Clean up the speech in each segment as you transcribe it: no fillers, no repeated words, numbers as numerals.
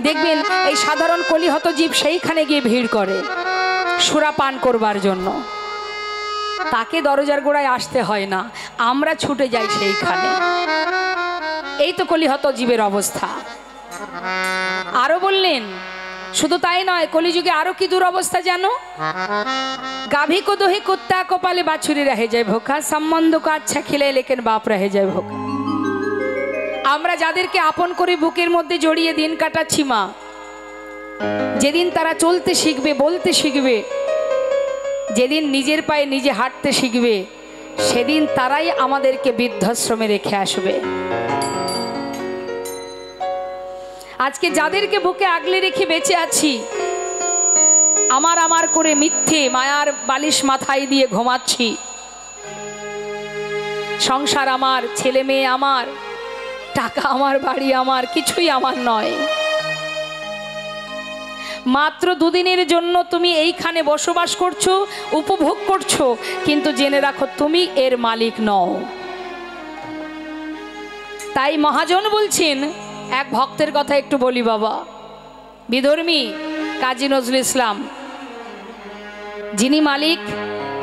দেখবেন এই সাধারণ কলিহত জীব সেইখানে গিয়ে ভিড় করে সুরা পান করবার জন্য। তাকে দরজার গোড়ায় আসতে হয় না, আমরা ছুটে যাই সেইখানে। এই তো কলিহত জীবের অবস্থা। আরো বললেন, শুধু তাই নয়, কলিযুগে আরো কি দুরবস্থা জানো? গাভী को दोही कुत्ता को पाले बाछुरी रह जाए भूखा, সম্বন্ধ को अच्छा खिलाए लेकिन बाप रह जाए भूखा। আমরা যাদেরকে আপন করে বুকের মধ্যে জড়িয়ে দিন কাটাচ্ছি মা, যেদিন তারা চলতে শিখবে, বলতে শিখবে, যেদিন নিজের পায়ে নিজে হাঁটতে শিখবে, সেদিন তারাই আমাদেরকে বৃদ্ধাশ্রমে রেখে আসবে। আজকে যাদেরকে বুকে আগলে রেখে বেঁচে আছি, আমার আমার করে মিথ্যে মায়ার বালিশ মাথায় দিয়ে ঘুমাচ্ছি, সংসার আমার, ছেলে মেয়ে আমার, টাকা আমার, বাড়ি আমার, কিছুই আমার নয়। মাত্র দুদিনের জন্য তুমি এইখানে বসবাস করছো, উপভোগ করছো, কিন্তু জেনে রাখো তুমি এর মালিক নও। তাই মহাজন বলছেন, এক ভক্তের কথা একটু বলি বাবা, বিধর্মী কাজী নজরুল ইসলাম, যিনি মালিক,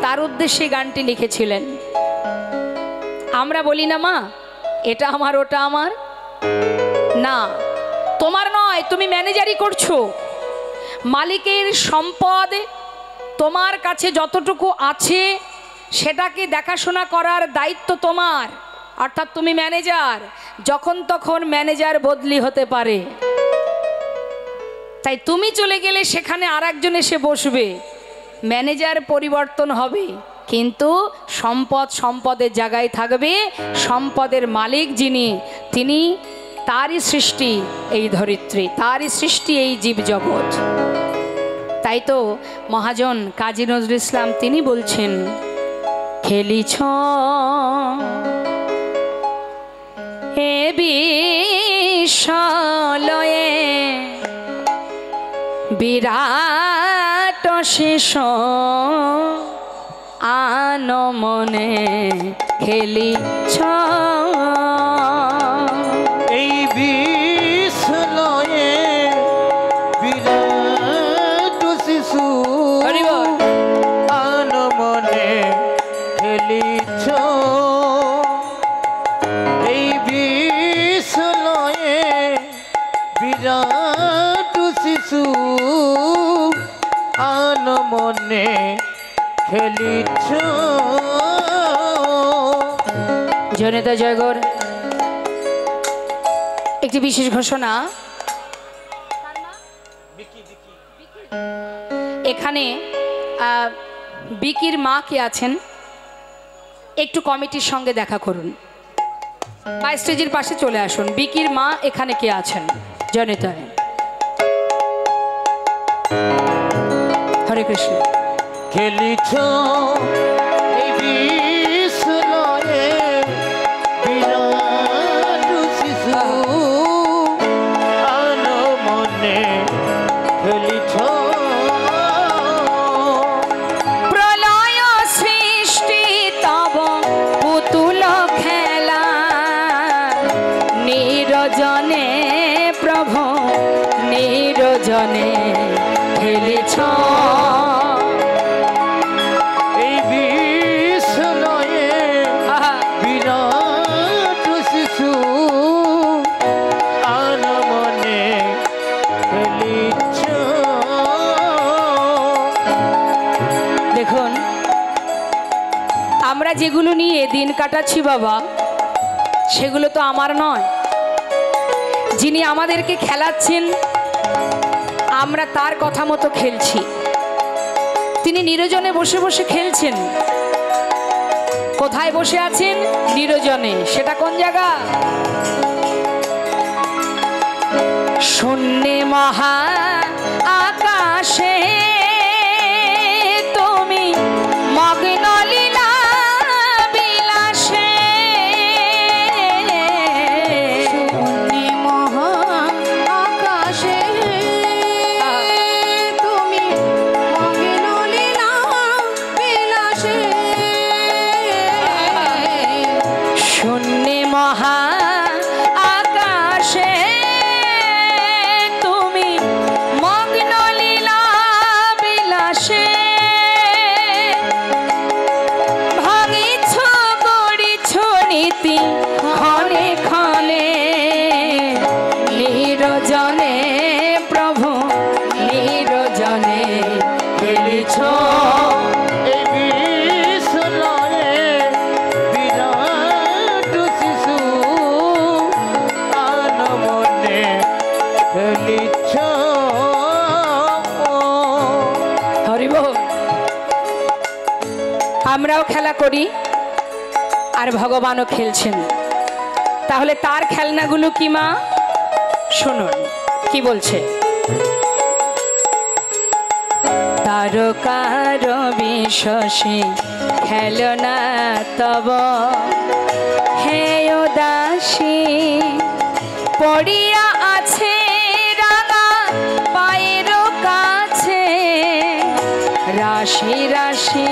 তার উদ্দেশ্যে গানটি লিখেছিলেন। আমরা বলি না মা এটা আমার, ওটা আমার, না তোমার নয়, তুমি ম্যানেজারই করছো। মালিকের সম্পদ তোমার কাছে যতটুকু আছে সেটাকে দেখাশোনা করার দায়িত্ব তোমার, অর্থাৎ তুমি ম্যানেজার। যখন তখন ম্যানেজার বদলি হতে পারে, তাই তুমি চলে গেলে সেখানে আরেকজন এসে বসবে, ম্যানেজার পরিবর্তন হবে, কিন্তু সম্পদ সম্পদের জায়গায় থাকবে। সম্পদের মালিক যিনি, তিনি, তারই সৃষ্টি এই ধরিত্রী, তারই সৃষ্টি এই জীবজগৎ। তাই তো মহাজন কাজী নজরুল ইসলাম তিনি বলছেন, খেলিছ হে বিশ্বলয়ে বিরাট শেষ আনমনে খেলিছ এই বিশ্বলয়ে বিরাট শিশু আনমনে খেলিছ। এই বিশ্বলয়ে বিরাট শিশু আনমনে খেলিছ। জনতা জয়গর। একটি বিশেষ ঘোষণা, এখানে বিকির মা কে আছেন, একটু কমিটির সঙ্গে দেখা করুন বা স্টেজের পাশে চলে আসুন। বিকির মা এখানে কে আছেন? জনতা। হরে কৃষ্ণ। খেলিছ এই বিশ্বলয়ে বিরাট শিশু আনমনে খেলিছ। প্রলয় সৃষ্টি তব পুতুল খেলা, নিরজনে প্রভু নিরজনে খেলিছ। দেখুন, আমরা যেগুলো নিয়ে দিন কাটাচ্ছি বাবা, সেগুলো তো আমার নয়। যিনি আমাদেরকে খেলাচ্ছেন, আমরা তার কথা মতো খেলছি। তিনি নিরজনে বসে বসে খেলছেন। কোথায় বসে আছেন? নিরজনে। সেটা কোন জায়গা? শূন্যে মহা আকাশে তুমি মগ্ন লীলা বিলাসে। শূন্যে মহা আকাশে তুমি মগ্ন লীলা বিলাসে। শূন্যে মহা আকাশে তুমি খেলিছ হরি বল। আমরাও খেলা করি আর ভগবানও খেলছেন, তাহলে তার খেলনাগুলো কি মা? শুনুন কি বলছে। তারকার বিশ্বসী খেলনা তব হে উদাসী, পড়িয়া আছে রাঙা পায়ের কাছে রাশি রাশি।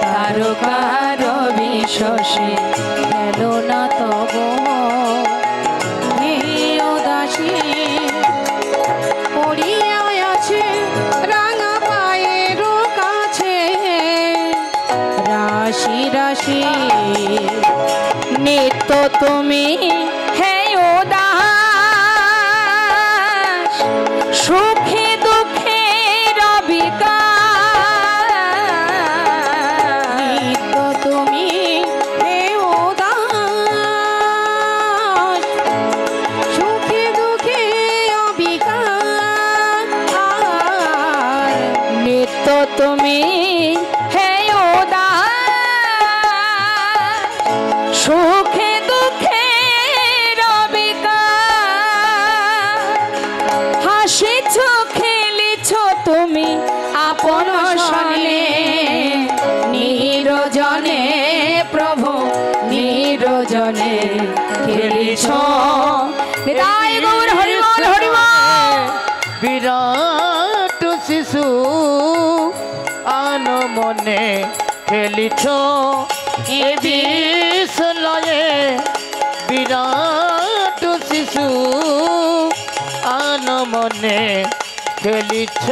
তারকার বিশ্বসী খেলনা তব হে উদাসী, পড়িয়া আছে রাঙা পায়ের কাছে রাশি রাশি। নিত্য তুমি হে উদাস, সুখে দুঃখে রবিকার। নিত্য তুমি হে উদাস, সুখে দুঃখে রবিকার। নিত্য তুমি হে উদাস, সুখে দুঃখে রবিকার। হাসিছ খেলিছ তুমি আপন সনে, নিরজনে প্রভু নিরজনে খেলিছ। নিতাই গৌর হরি বল হরি বল। বিরাট শিশু আন মনে খেলিছ এ বিশ্বলয়ে। বিরাট শিশু আন মনে খেলিছ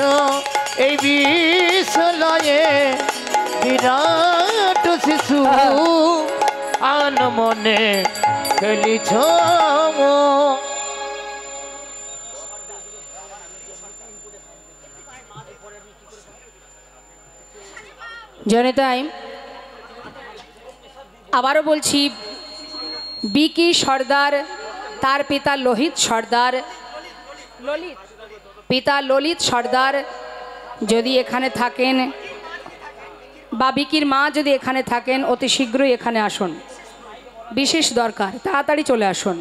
এই বিশ্বলয়ে। বিরাট শিশু আন মনে খেলিছ। জনতাই আবারও বলছি, বিকি সর্দার তার পিতা লোহিত সর্দার, পিতা ললিত সর্দার যদি এখানে থাকেন বা বিকির মা যদি এখানে থাকেন, অতি শীঘ্রই এখানে আসুন, বিশেষ দরকার, তাড়াতাড়ি চলে আসুন।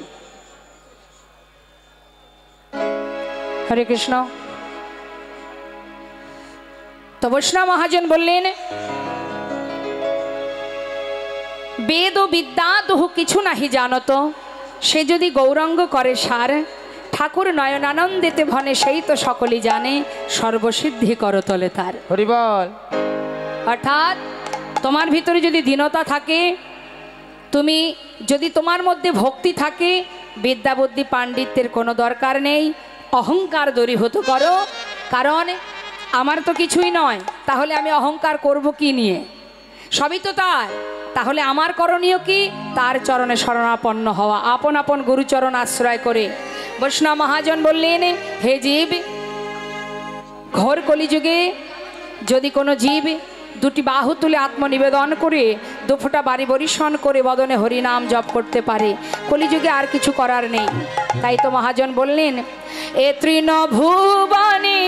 হরে কৃষ্ণ। তো বৈষ্ণব মহাজন বললেন, বেদ ও বিদ্যা দুহু কিছু নাহি জানত, সে যদি গৌরাঙ্গ করে সার, ঠাকুর নয়নানন্দেতে ভনে সেই তো সকলেই জানে, সর্বসিদ্ধি করতলে তার। হরি বল। অর্থাৎ তোমার ভিতরে যদি দীনতা থাকে, তুমি যদি তোমার মধ্যে ভক্তি থাকে, বিদ্যা বুদ্ধি পাণ্ডিত্যের কোনো দরকার নেই, অহংকার দূরীভূত করো। কারণ আমার তো কিছুই নয়, তাহলে আমি অহংকার করব কি নিয়ে? সবই তো তার। তাহলে আমার করণীয় কি? তার চরণে শরণাপন্ন হওয়া, আপন আপন গুরুচরণ আশ্রয় করে। বৈষ্ণব মহাজন বললেন, হে জীব, ঘোর কলিযুগে যদি কোনো জীব দুটি বাহু তুলে আত্মনিবেদন করে, দুফোঁটা বাড়ি বরিশন করে বদনে হরিনাম জপ করতে পারে, কলিযুগে আর কিছু করার নেই। তাই তো মহাজন বললেন, এ তৃণ ভুবনে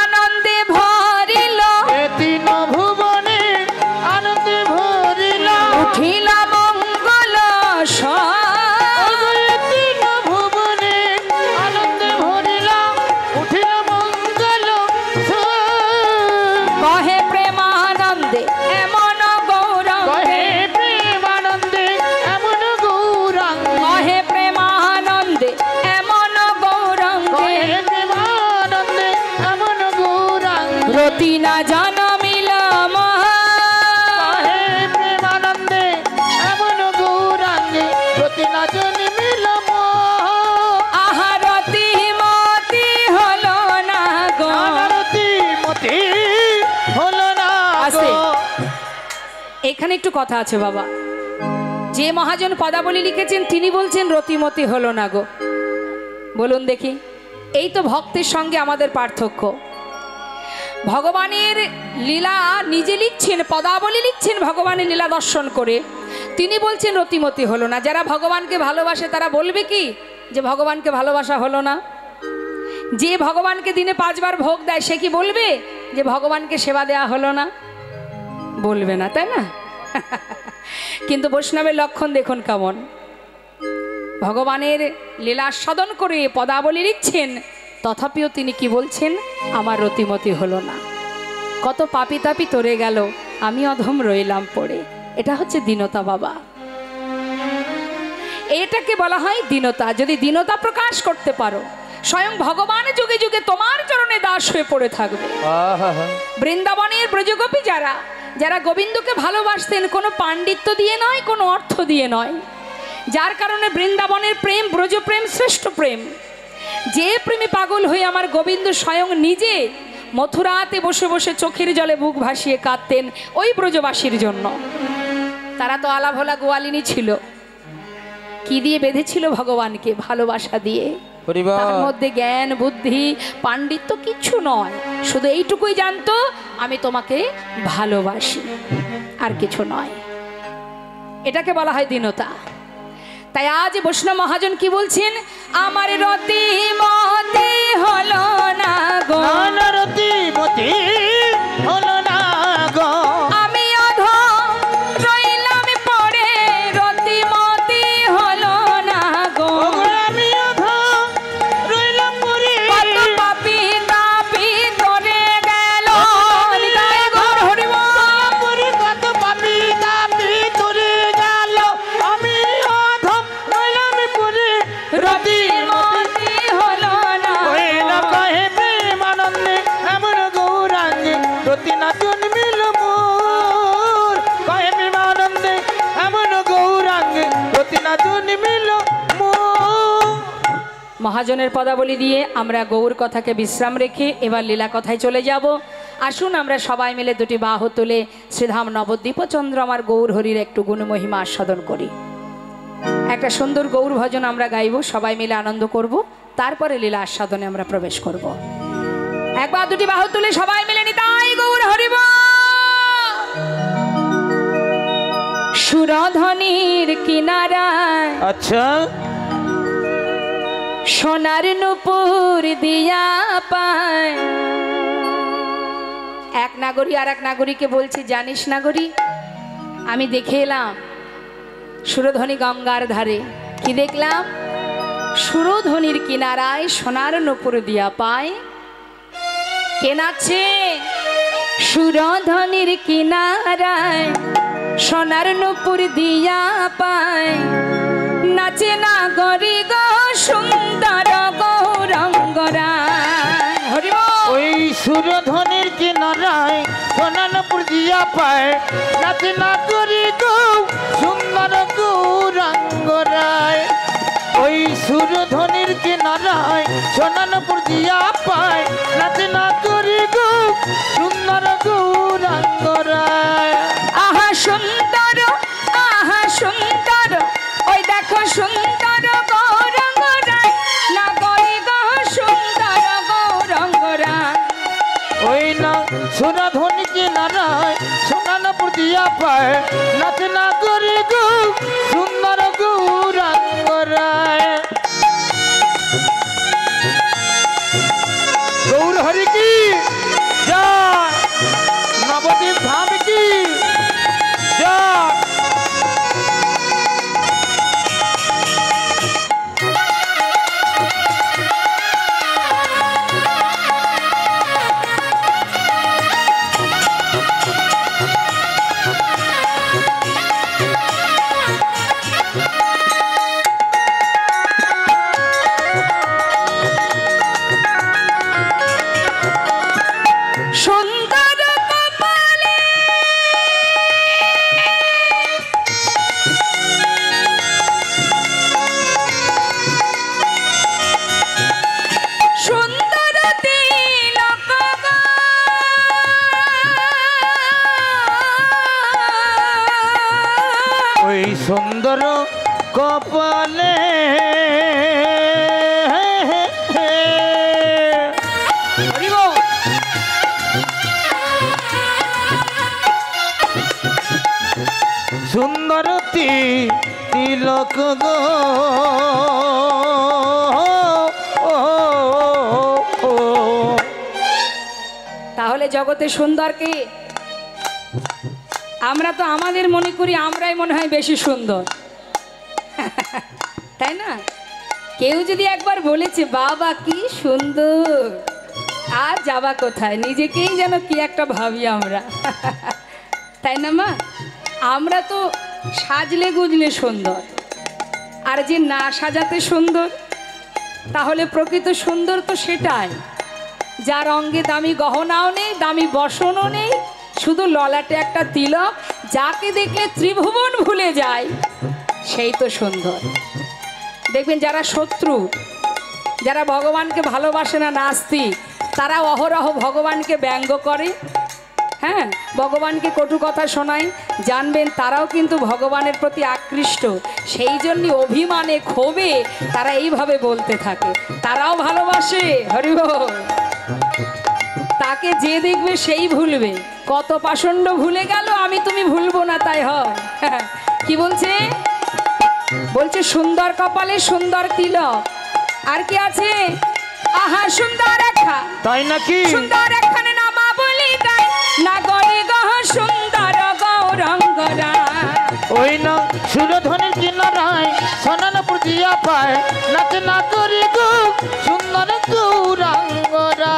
আনন্দে ভরিল, এ তৃণ ভুবনে আনন্দে ভরিল, উঠিল মঙ্গল তৃণ ভুবনে আনন্দে ভরিল, উঠিল মঙ্গল। কহে প্রেমানন্দে এমন গৌরাঙ্গ, কহে প্রেমানন্দে এমন গৌরাঙ্গ, কহে প্রেমানন্দে এমন গৌরাঙ্গ, কহে প্রেমানন্দে এমন গৌরাঙ্গ। রতি না জনমিল কহে প্রেমানন্দে এমন গৌরাঙ্গে, রতি না জন্মিল আহারতি মতি হলো না গো। আরতি মতি হলো না আছে। গো। এখানে একটু কথা আছে বাবা। যে মহাজন পদাবলী লিখেছেন তিনি বলছেন রতিমতি হলো না গো। বলুন দেখি, এই তো ভক্তের সঙ্গে আমাদের পার্থক্য। ভগবানের লীলা নিজে লিখছেন, পদাবলী লিখছেন ভগবানের লীলা দর্শন করে, তিনি বলছেন রতিমতি হলো না। যারা ভগবানকে ভালোবাসে তারা বলবে কি যে ভগবানকে ভালোবাসা হলো না? যে ভগবানকে দিনে 5 বার ভোগ দেয় সে কি বলবে যে ভগবানকে সেবা দেয়া হলো না? বলবে না, তাই না? কিন্তু বৈষ্ণবের লক্ষণ দেখুন কেমন, ভগবানের লীলা আস্বাদন করে পদাবলী লিখছেন, তথাপিও তিনি কি বলছেন, আমার রতিমতি হলো না। কত পাপি তাপি তরে গেল, আমি অধম রইলাম পড়ে। এটা হচ্ছে দীনতা বাবা, এটাকে বলা হয় দীনতা। যদি দীনতা প্রকাশ করতে পারো, স্বয়ং ভগবান যুগে যুগে তোমার চরণে দাস হয়ে পড়ে থাকবে। বৃন্দাবনের ব্রজগোপী যারা যারা গোবিন্দকে ভালোবাসতেন, কোনো পাণ্ডিত্য দিয়ে নয়, কোনো অর্থ দিয়ে নয়, যার কারণে বৃন্দাবনের প্রেম ব্রজপ্রেম শ্রেষ্ঠ প্রেম। যে প্রেমে পাগল হয়ে আমার গোবিন্দ স্বয়ং নিজে মথুরাতে বসে বসে চোখের জলে বুক ভাসিয়ে কাঁদতেন ওই ব্রজবাসীর জন্য। তারা তো আলাভোলা গোয়ালিনী ছিল, কি দিয়ে বেঁধেছিল ভগবানকে? ভালোবাসা দিয়ে। তার মধ্যে জ্ঞান বুদ্ধি পাণ্ডিত্য কিছু নয়, শুধু এইটুকুই জানতো, আমি তোমাকে ভালোবাসি, আর কিছু নয়। এটাকে বলা হয় দীনতা। তাই আজ বৈষ্ণব মহাজন কি বলছেন, আমার রতিমতি হলো না গো, রতিমতি হলো না গো, আমি অধম রইলাম পড়ে, রতিমতি হলো না গো, আমি অধম রইলাম পড়ে, কত পাপী তাপী তরে গেল, হৃদয় গৌর হরি বল। কত পাপি তাপি তরে গেল, আমি অধম রইলাম পড়ে, রতিমতি হলো না না কহে প্রেমানন্দে এমন গৌরাঙ্গে রতি না জন্মিল মোর, কহে প্রেমানন্দে এমন গৌরাঙ্গে রতি না জন্মিল মোর। মহাজনের পদাবলী দিয়ে আমরা গৌর কথাকে বিশ্রাম রেখে এবার লীলা কথায় চলে যাব। আসুন আমরা সবাই মিলে দুটি বাহু তুলে শ্রীধাম নবদ্বীপচন্দ্র আমার গৌর হরির একটু গুণমহিমা আস্বাদন করি। একটা সুন্দর গৌর ভজন আমরা গাইব, সবাই মিলে আনন্দ করব, তারপরে লীলা আস্বাদনে আমরা প্রবেশ করব। একবার দুটি বাহু তুলে সবাই মিলে নিতাই গৌর হরি বল। সুরধনির কিনারায় আচ্ছা সোনার নূপুর দিয়া পায়, এক নাগরী আর এক নাগরীকে বলছি, জানিস নাগরী, আমি দেখে এলাম সুরধনী গঙ্গার ধারে। কি দেখলাম? সুরধনির কিনারায় সোনার নূপুর দিয়া পায়। কে নাচে? সুরধনির কিনারায় সোনার নূপুর দিয়া পায়, নাচে নাগরী গো সুন্দর গৌরঙ্গরা। হরি বল। ওই সুরধনির কিনারায় সোনানপুর দিয়া পায়, নাচে না করি গো সুন্দর গৌরাঙ্গরায়। ওই সুরধনির কিনারায় সোনানপুর দিয়া পায়, নাচে না করি গো সুন্দর গৌরাঙ্গরায়। আহা সুন্দর, আহা সুন্দর, ওই দেখো সুন্দর গৌরঙ্গরায়, নাগরী গো সুন্দর গৌরঙ্গরায়। ওই না সুরধনি কিনারায় সোনানপুর দিয়া পায়, নাচে না করি গো সুন্দর গৌরাঙ্গরায়। গৌর হরি কি জয়, নবদ্বীপ ধাম কি জয়। সুন্দর কপালে সুন্দর তিলক গো, ওই সুন্দর কপালে হরি বল। সুন্দর তিলক গো, তাহলে জগতে সুন্দর কে? আমরা তো আমাদের মনে করি আমরাই মনে হয় বেশি সুন্দর, তাই না? কেউ যদি একবার বলেছে বাবা কি সুন্দর, আর যাবা কোথায়, নিজেকেই যেন কি একটা ভাবি আমরা, তাই না মা? আমরা তো সাজলে গুজলে সুন্দর, আর যে না সাজাতে সুন্দর, তাহলে প্রকৃত সুন্দর তো সেটাই যার অঙ্গে দামি গহনাও নেই, দামি বসনও নেই, শুধু ললাটে একটা তিলক, যাকে দেখলে ত্রিভুবন ভুলে যায়, সেই তো সুন্দর। দেখবেন যারা শত্রু, যারা ভগবানকে ভালোবাসে না, নাস্তিক, তারা অহরহ ভগবানকে ব্যঙ্গ করে, হ্যাঁ, ভগবানকে কটু কথা শোনায়, জানবেন তারাও কিন্তু ভগবানের প্রতি আকৃষ্ট, সেই জন্য অভিমানে ক্ষোভে তারা এইভাবে বলতে থাকে, তারাও ভালোবাসে। হরি বল। তাকে যে দেখবে সেই ভুলবে, কত পাষণ্ড ভুলে গেল, আমি তুমি ভুলবো না, তাই হয়। কি বলছে? বলছে সুন্দর কপালে সুন্দর তিলক, আর কি আছে? আহা সুন্দর রেখা, তাই নাকি? সুন্দর এখানে নামা বলি তাই না গরি গহ সুন্দর গৌরঙ্গরা। ওই না সুরধনির কিনারায় সোনানপুর দিয়া পায়, নাচ না করি গো সুন্দর গৌরাঙ্গরা।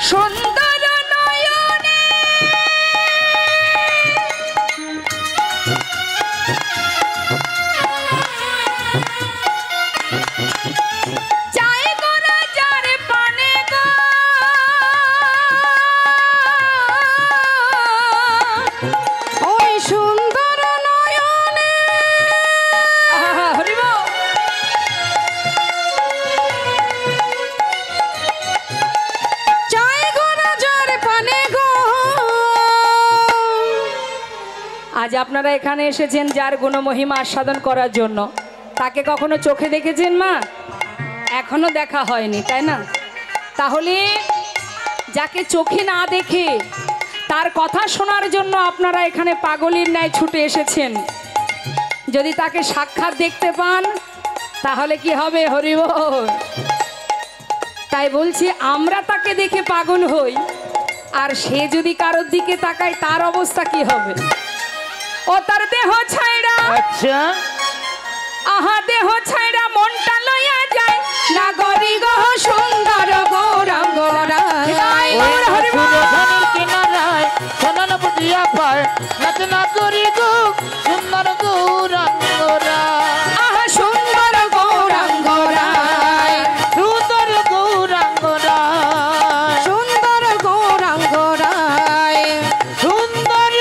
সুন্দর নয়নে চাই গোরা যার পানে গো, ওই সুন্দর নয়নে। হরিব। আজ আপনারা এখানে এসেছেন যার গুণমহিমা আস্বাদন করার জন্য, তাকে কখনো চোখে দেখেছেন মা? এখনো দেখা হয়নি, তাই না? তাহলে যাকে চোখে না দেখে তার কথা শোনার জন্য আপনারা এখানে পাগলের ন্যায় ছুটে এসেছেন, যদি তাকে সাক্ষাৎ দেখতে পান তাহলে কি হবে? হরি বল। তাই বলছি, আমরা তাকে দেখে পাগল হই, আর সে যদি কারোর দিকে তাকায় তার অবস্থা কি হবে? ও তার দেহ ছাইড়া, আচ্ছা, আহা দেহ ছাইড়া মনটা লইয়া যায় না গরি গহ সুন্দর গৌরাঙ্গরা। সুরধনির কিনারায় সোনানপুর দিয়া পায়, নাচ না করি গো সুন্দর গৌরাঙ্গরা। আহা সুন্দর গৌরাঙ্গরা, সুন্দর গৌরাঙ্গরা, সুন্দর গৌরাঙ্গরা, সুন্দর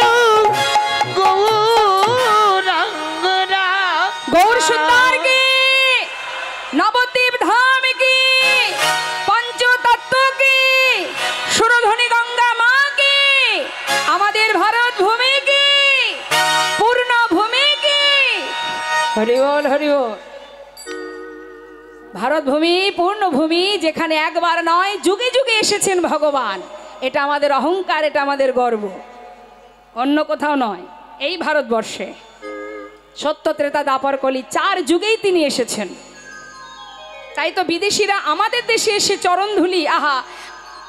গৌরাঙ্গরা। গৌর সুন্দর কি, নবদ্বীপ ধাম কি, পঞ্চতত্ত্ব কি, সুরধনী গঙ্গা মা কি, আমাদের ভারত ভূমি কি, পূর্ণ ভূমি কি। হরি বল, হরি বল। ভারত ভূমি পূর্ণ ভূমি, যেখানে একবার নয় যুগে যুগে এসেছেন ভগবান, এটা আমাদের অহংকার, এটা আমাদের গর্ব, অন্য কোথাও নয়, এই ভারতবর্ষে সত্য ত্রেতা দ্বাপর কলি 4 যুগেই তিনি এসেছেন। তাই তো বিদেশিরা আমাদের দেশে এসে চরণধুলি আহা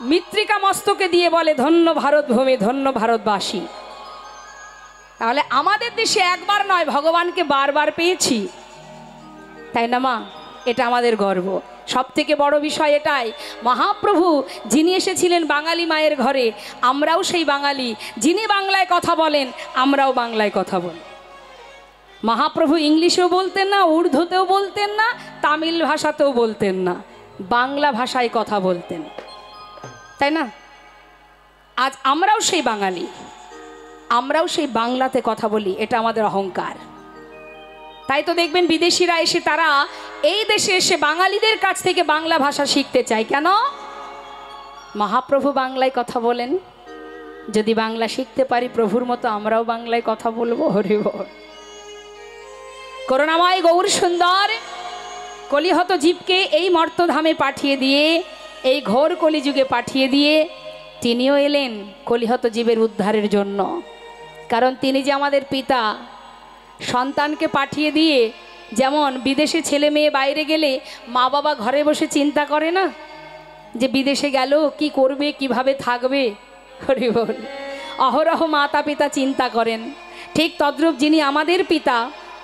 মৃত্তিকা মস্তকে দিয়ে বলে ধন্য ভারত ভূমি, ধন্য ভারতবাসী। তাহলে আমাদের দেশে একবার নয় ভগবানকে বারবার পেয়েছি, তাই না মা? এটা আমাদের গর্ব। সব থেকে বড় বিষয় এটাই, মহাপ্রভু যিনি এসেছিলেন বাঙালি মায়ের ঘরে, আমরাও সেই বাঙালি, যিনি বাংলায় কথা বলেন আমরাও বাংলায় কথা বলি। মহাপ্রভু ইংলিশেও বলতেন না, উর্দুতেও বলতেন না, তামিল ভাষাতেও বলতেন না, বাংলা ভাষায় কথা বলতেন, তাই না? আজ আমরাও সেই বাঙালি, আমরাও সেই বাংলাতে কথা বলি, এটা আমাদের অহংকার। তাই তো দেখবেন বিদেশিরা এসে তারা এই দেশে এসে বাঙালিদের কাছ থেকে বাংলা ভাষা শিখতে চায়। কেন? মহাপ্রভু বাংলায় কথা বলেন, যদি বাংলা শিখতে পারি প্রভুর মতো আমরাও বাংলায় কথা বলবো। হরি বল। করুণাময় গৌর সুন্দর কলিহত জীবকে এই মর্তধামে পাঠিয়ে দিয়ে, এই ঘোর কলিযুগে পাঠিয়ে দিয়ে তিনিও এলেন কলিহত জীবের উদ্ধারের জন্য। কারণ তিনি যে আমাদের পিতা, সন্তানকে পাঠিয়ে দিয়ে যেমন বিদেশে ছেলে মেয়ে বাইরে গেলে মা বাবা ঘরে বসে চিন্তা করে না যে বিদেশে গেল কি করবে, কিভাবে থাকবে। হরি বল। অহরহ মাতা পিতা চিন্তা করেন, ঠিক তদ্রূপ যিনি আমাদের পিতা,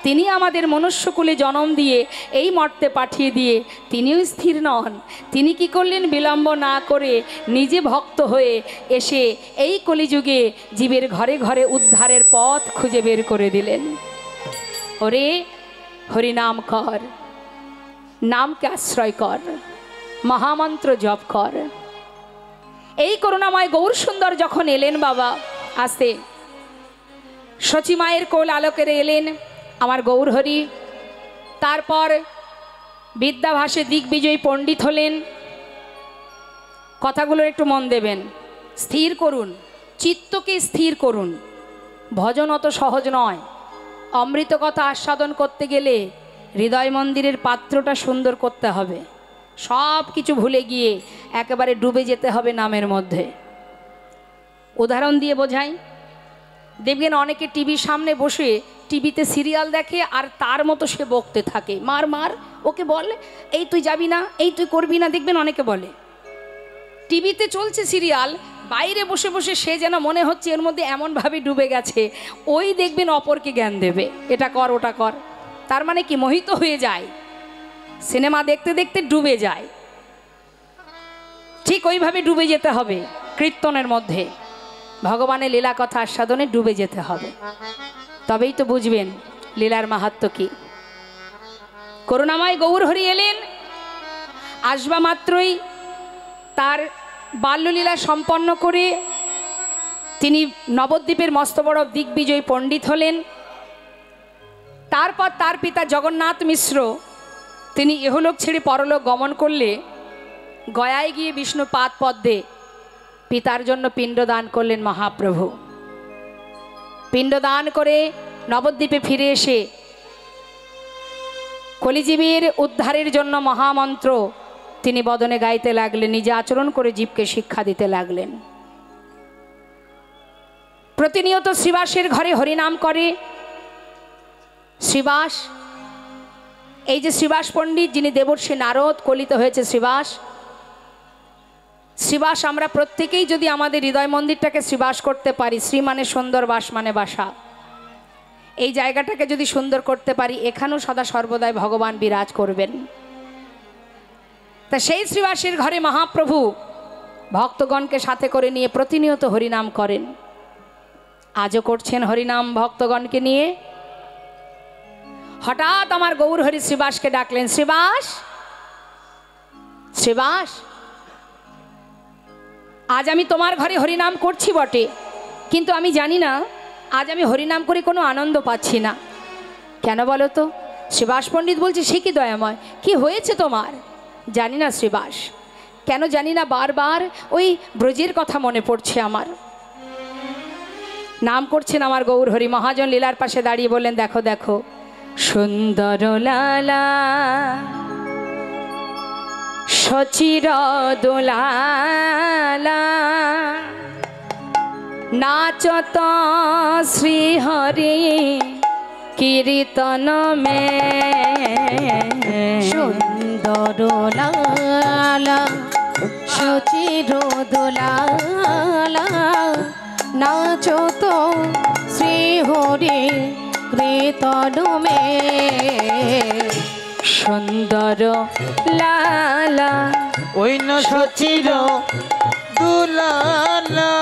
তিনি আমাদের মনুষ্যকুলে জন্ম দিয়ে এই মর্তে পাঠিয়ে দিয়ে তিনিও স্থির নন। তিনি কি করলেন? বিলম্ব না করে নিজে ভক্ত হয়ে এসে এই কলিযুগে জীবের ঘরে ঘরে উদ্ধারের পথ খুঁজে বের করে দিলেন। ওরে হরিনাম কর, নামকে আশ্রয় কর, মহামন্ত্র জপ কর। এই করুণাময় গৌর সুন্দর যখন এলেন বাবা, আসতে সচী মায়ের কোল আলোকের এলেন আমার গৌর হরি। তারপর বিদ্যাভাসে দিগ্বিজয়ী পণ্ডিত হলেন। কথাগুলোর একটু মন দেবেন, স্থির করুন, চিত্তকে স্থির করুন। ভজন অত সহজ নয়। অমৃত কথা আস্বাদন করতে গেলে হৃদয় মন্দিরের পাত্রটা সুন্দর করতে হবে। সব কিছু ভুলে গিয়ে একেবারে ডুবে যেতে হবে নামের মধ্যে। উদাহরণ দিয়ে বোঝাই, দেখবেন অনেকে টিভির সামনে বসে টিভিতে সিরিয়াল দেখে আর তার মতো সে বকতে থাকে, মার মার, ওকে বল, এই তুই যাবি না, এই তুই করবি না। দেখবেন অনেকে বলে টিভিতে চলছে সিরিয়াল, বাইরে বসে বসে সে যেন মনে হচ্ছে এর মধ্যে এমনভাবে ডুবে গেছে, ওই দেখবেন অপরকে জ্ঞান দেবে, এটা কর ওটা কর। তার মানে কি? মোহিত হয়ে যায়, সিনেমা দেখতে দেখতে ডুবে যায়। ঠিক ওইভাবে ডুবে যেতে হবে কীর্তনের মধ্যে, ভগবানের লীলা কথা আস্বাদনে ডুবে যেতে হবে, তবেই তো বুঝবেন লীলার মাহাত্ম্য কি। করুণাময় গৌর হরি এলেন, আসবা মাত্রই তার বাল্যলীলা সম্পন্ন করে তিনি নবদ্বীপের মস্ত বড় দিগ্বিজয়ী পণ্ডিত হলেন। তারপর তার পিতা জগন্নাথ মিশ্র তিনি ইহলোক ছেড়ে পরলোক গমন করলে গয়ায় গিয়ে বিষ্ণু পাদ পদ্মে পিতার জন্য পিণ্ডদান করলেন মহাপ্রভু। পিণ্ডদান করে নবদ্বীপে ফিরে এসে কলিজীবের উদ্ধারের জন্য মহামন্ত্র তিনি বদনে গাইতে লাগলেন, নিজে আচরণ করে জীবকে শিক্ষা দিতে লাগলেন। প্রতিনিয়ত শ্রীবাসের ঘরে হরিনাম করে। শ্রীবাস, এই যে শ্রীবাস পণ্ডিত যিনি দেবর্ষী নারদ কলিত হয়েছে শ্রীবাস, শ্রীবাস আমরা প্রত্যেকেই যদি আমাদের হৃদয় মন্দিরটাকে শ্রীবাস করতে পারি, শ্রী মানে সুন্দর, বাস মানে বাসা, এই জায়গাটাকে যদি সুন্দর করতে পারি, এখানেও সদা সর্বদাই ভগবান বিরাজ করবেন। তা সেই শ্রীবাসের ঘরে মহাপ্রভু ভক্তগণকে সাথে করে নিয়ে প্রতিনিয়ত হরিনাম করেন। আজও করছেন হরিনাম ভক্তগণকে নিয়ে। হঠাৎ আমার গৌর হরি শ্রীবাসকে ডাকলেন, শ্রীবাস, শ্রীবাস, আজ আমি তোমার ঘরে হরিনাম করছি বটে, কিন্তু আমি জানি না আজ আমি হরিনাম করে কোনো আনন্দ পাচ্ছি না। কেন বলো তো? শ্রীবাস পণ্ডিত বলছে, সে কি দয়াময়, কি হয়েছে তোমার? জানি না শ্রীবাস, কেন জানি না বারবার ওই ব্রজের কথা মনে পড়ছে আমার। নাম করছেন আমার গৌর হরি। মহাজন লীলার পাশে দাঁড়িয়ে বললেন, দেখো দেখো সুন্দর লালা সচির দোলালা নাচত শ্রীহরি কীর্তন মে। সুন্দর লালা সচির দোলালা নাচত শ্রীহরি কীর্তন মে। সুন্দর লালা ওই না সচির দুলালা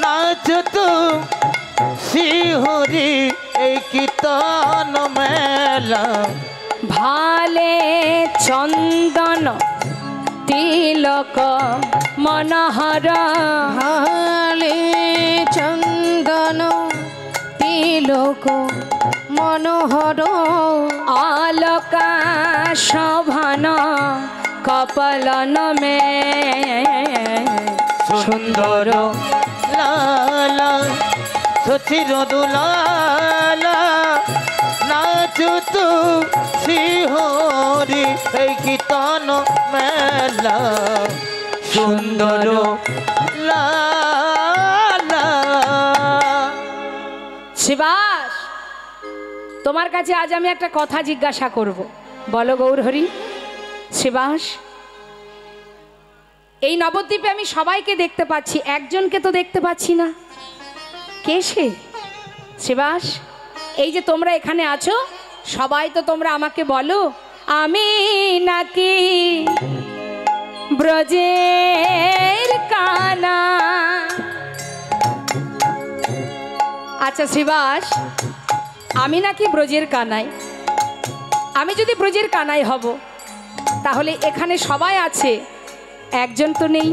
নাচত শ্রীহরি এই কীর্তন মেলা। ভালে চন্দন তিলক মনোহর, ভালে চন্দন তিলক মনোহর, অলকা শোভন কপালন মে সুন্দর লালা সচির দুলালা নাচু তু শিহরি এই কীর্তন মেলা সুন্দর লালা। শিবাস, তোমার কাছে আজ আমি একটা কথা জিজ্ঞাসা করব, বলো গৌরহরি। শিবাস, এই নবদ্বীপে আমি সবাইকে দেখতে পাচ্ছি, একজনকে তো দেখতে পাচ্ছি না, কে সে? শিবাস, এই যে তোমরা এখানে আছো সবাই, তো তোমরা আমাকে বলো আমি নাকি ব্রজের কানা? আচ্ছা শিবাস, আমি নাকি ব্রজের কানাই? আমি যদি ব্রজের কানাই হব তাহলে এখানে সবাই আছে, একজন তো নেই।